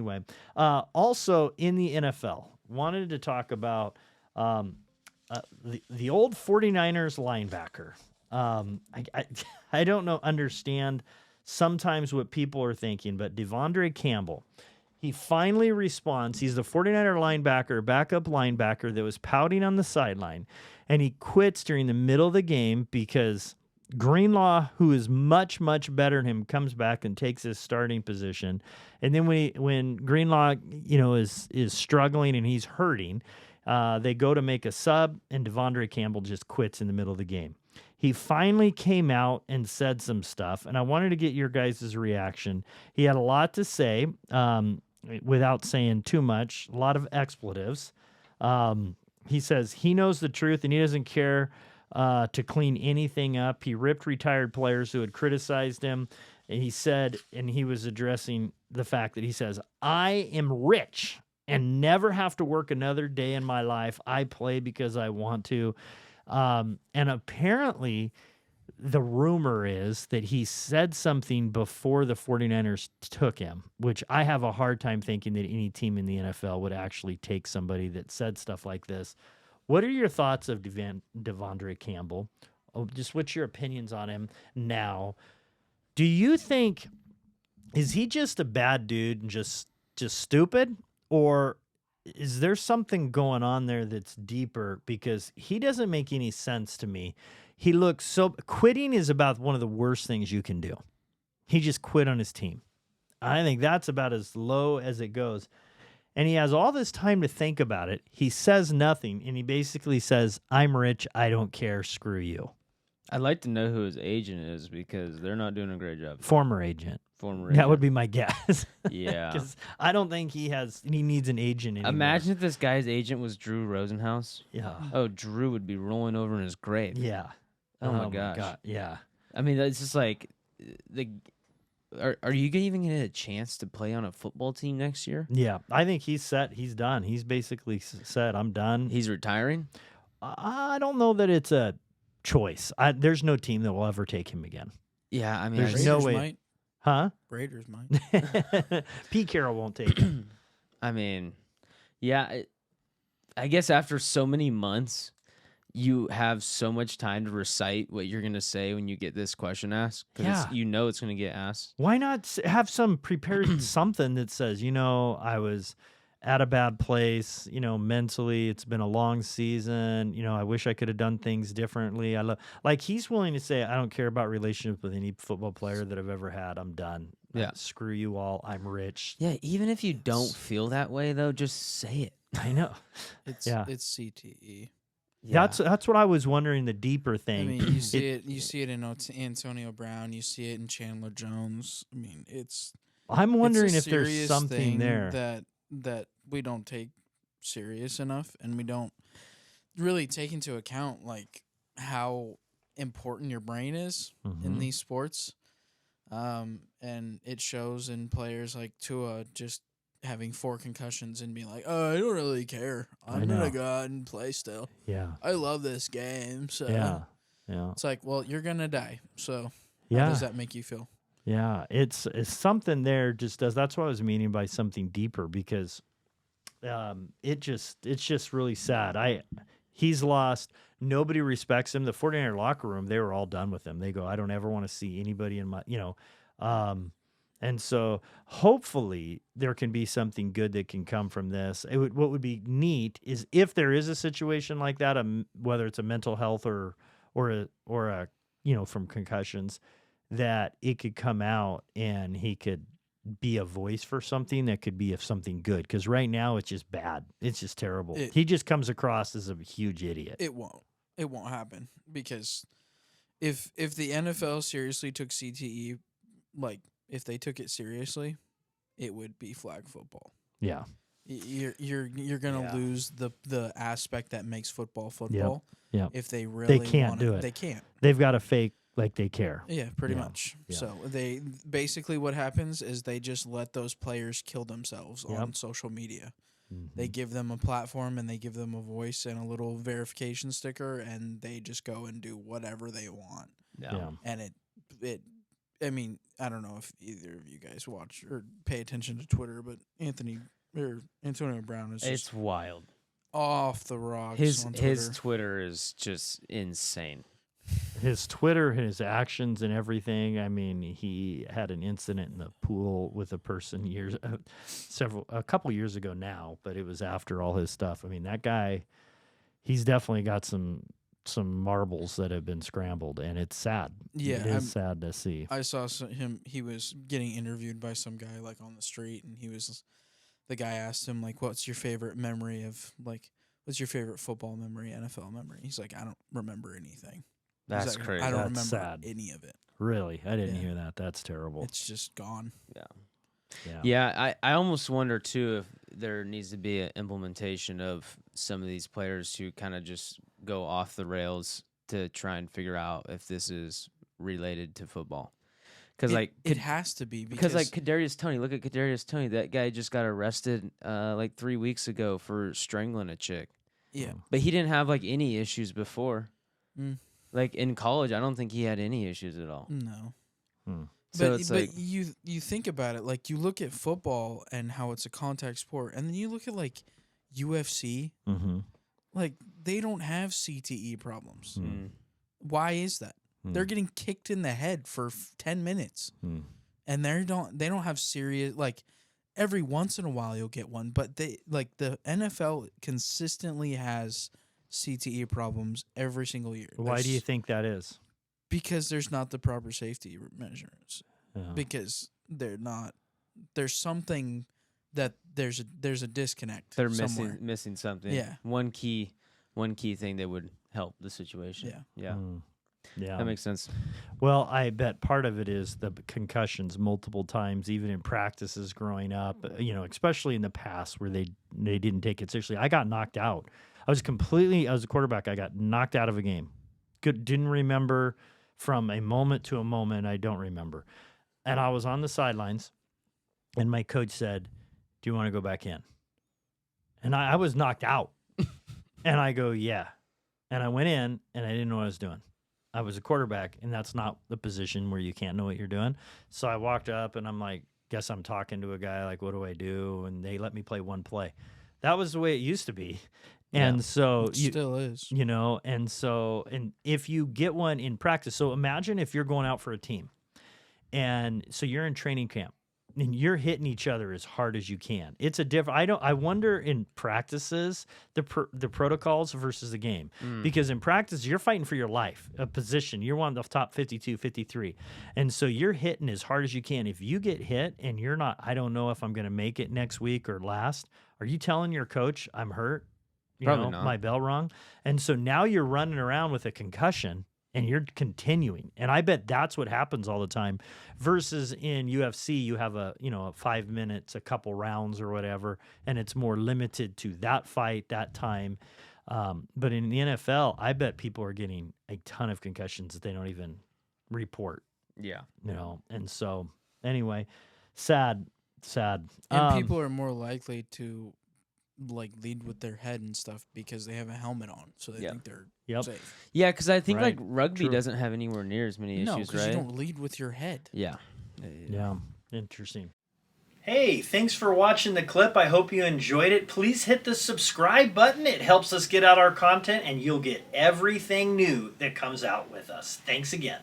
anyway, also in the NFL, wanted to talk about the old 49ers linebacker. I don't understand sometimes what people are thinking, but Devondre Campbell, he finally responds. He's the 49er linebacker, backup linebacker that was pouting on the sideline, and he quits during the middle of the game because Greenlaw, who is much, much better than him, comes back and takes his starting position. And then when Greenlaw, is struggling and he's hurting, they go to make a sub, and Devondre Campbell just quits in the middle of the game. He finally came out and said some stuff, and I wanted to get your guys' reaction. He had a lot to say without saying too much, a lot of expletives. He says he knows the truth, and he doesn't care to clean anything up. He ripped retired players who had criticized him, and he said, and he was addressing the fact that he says, I am rich and never have to work another day in my life. I play because I want to. And apparently the rumor is that he said something before the 49ers took him, which I have a hard time thinking that any team in the NFL would actually take somebody that said stuff like this. What are your thoughts of Devondre Campbell? Just what's your opinions on him now? Do you think, is he just a bad dude and just stupid? Or is there something going on there that's deeper? Because he doesn't make any sense to me. He looks so... Quitting is about one of the worst things you can do. He just quit on his team. I think that's about as low as it goes. And he has all this time to think about it. He says nothing, and he basically says, I'm rich, I don't care, screw you. I'd like to know who his agent is because they're not doing a great job. Former agent. That would be my guess. Yeah. Because I don't think he needs an agent anymore. Imagine if this guy's agent was Drew Rosenhaus. Yeah. Oh, Drew would be rolling over in his grave. Yeah. Oh my gosh. God. Yeah. I mean, it's just like, are you even going to get a chance to play on a football team next year? Yeah. I think he's set. He's done. He's basically said, I'm done. He's retiring? I don't know that it's a choice. There's no team that will ever take him again. Yeah, I mean, there's no way. Might. Huh? Raiders might. Pete Carroll won't take him. I mean, yeah, I guess after so many months, you have so much time to recite what you're going to say when you get this question asked. Because you know it's going to get asked. Why not have some prepared something that says, I was at a bad place, mentally. It's been a long season. I wish I could have done things differently. Like he's willing to say, I don't care about relationships with any football player that I've ever had. I'm done. Yeah. Screw you all. I'm rich. Yeah. Even if you don't feel that way though, just say it. I know. It's CTE. Yeah. That's what I was wondering. The deeper thing. I mean, you see it in Antonio Brown. You see it in Chandler Jones. I mean, I'm wondering if there's serious something thing there that we don't take serious enough, and we don't really take into account like how important your brain is in these sports. And it shows in players like Tua just having 4 concussions and being like, oh, I don't really care. I'm gonna go out and play still. Yeah. I love this game. So yeah. It's like, well, you're gonna die. So how does that make you feel? Yeah, it's something there. That's what I was meaning by something deeper, because it's just really sad. He's lost. Nobody respects him. The 49er locker room, they were all done with him. They go, I don't ever want to see anybody in my, and so hopefully there can be something good that can come from this. What would be neat is if there is a situation like that, whether it's a mental health or a from concussions, that it could come out and he could be a voice for something that could be of something good. Because right now it's just bad. It's just terrible. He just comes across as a huge idiot. It won't happen, because if the NFL seriously took CTE, like if they took it seriously, it would be flag football. Yeah. You're gonna lose the aspect that makes football. Yeah. If they really can't do it. They can't. They've got to fake like they care. Yeah, pretty much. Yeah. So they basically, what happens is they just let those players kill themselves on social media. They give them a platform and they give them a voice and a little verification sticker, and they just go and do whatever they want. Yeah. And I mean, I don't know if either of you guys watch or pay attention to Twitter, but Antonio Brown is just It's wild. off the rocks His on Twitter. his Twitter is just insane. His Twitter, his actions, and everything. I mean, he had an incident in the pool with a person a couple years ago now, but it was after all his stuff. I mean, that guy, he's definitely got some marbles that have been scrambled, and it's sad. Yeah, it is sad to see. I saw him. He was getting interviewed by some guy like on the street, and the guy asked him like, "What's your favorite memory of like? What's your favorite football memory, NFL memory?" He's like, "I don't remember anything." That's like, crazy. I don't That's remember sad. any of it. Really, I didn't Yeah. hear that. That's terrible. It's just gone. Yeah, I almost wonder too if there needs to be an implementation of some of these players who kind of just go off the rails to try and figure out if this is related to football. Because it has to be because like Kadarius Toney, look at Kadarius Toney. That guy just got arrested like 3 weeks ago for strangling a chick. yeah. But he didn't have like any issues before. Mm. Like in college, I don't think he had any issues at all. No. So But it's like you think about it, like you look at football and how it's a contact sport, and then you look at like UFC, Mm-hmm. like they don't have CTE problems. mm, Why is that? They're getting kicked in the head for 10 minutes, and they don't have serious like. Every once in a while you'll get one, but the NFL consistently has CTE problems every single year. Why do you think that is? Because there's not the proper safety measures. Yeah. Because there's something that there's a disconnect. they're somewhere. missing something. Yeah. One key thing that would help the situation. Yeah. Yeah. That makes sense. Well, I bet part of it is the concussions multiple times, even in practices growing up, especially in the past where they didn't take it seriously. I got knocked out. I was a quarterback. I got knocked out of a game. Didn't remember from a moment to a moment. I don't remember. And I was on the sidelines, and my coach said, "Do you want to go back in?" And I was knocked out. And I go, "Yeah." And I went in, and I didn't know what I was doing. I was a quarterback, and that's not the position where you can't know what you're doing. So I walked up, and I'm like, guess I'm talking to a guy, like, what do I do? And they let me play one play. That was the way it used to be. And so It still is. And if you get one in practice, so imagine if you're going out for a team, and so you're in training camp, and you're hitting each other as hard as you can. It's a different. I wonder in practices the protocols versus the game, because in practice you're fighting for your life, a position. You're one of the top 52, 53, and so you're hitting as hard as you can. If you get hit and you're not, I don't know if I'm going to make it next week or last. Are you telling your coach I'm hurt? Probably not. My bell rung, and so now you're running around with a concussion. And you're continuing. And I bet that's what happens all the time. Versus in UFC, you have 5 minutes, a couple rounds or whatever, and it's more limited to that fight, that time. But in the NFL, I bet people are getting a ton of concussions that they don't even report. Yeah. And so anyway, sad. And people are more likely to like lead with their head and stuff because they have a helmet on, so they think they're safe. Yeah, because I think Right. like rugby True. doesn't have anywhere near as many No, issues, because right? you don't lead with your head. Yeah. Yeah, interesting. Hey, thanks for watching the clip. I hope you enjoyed it. Please hit the subscribe button. It helps us get out our content, and you'll get everything new that comes out with us. Thanks again.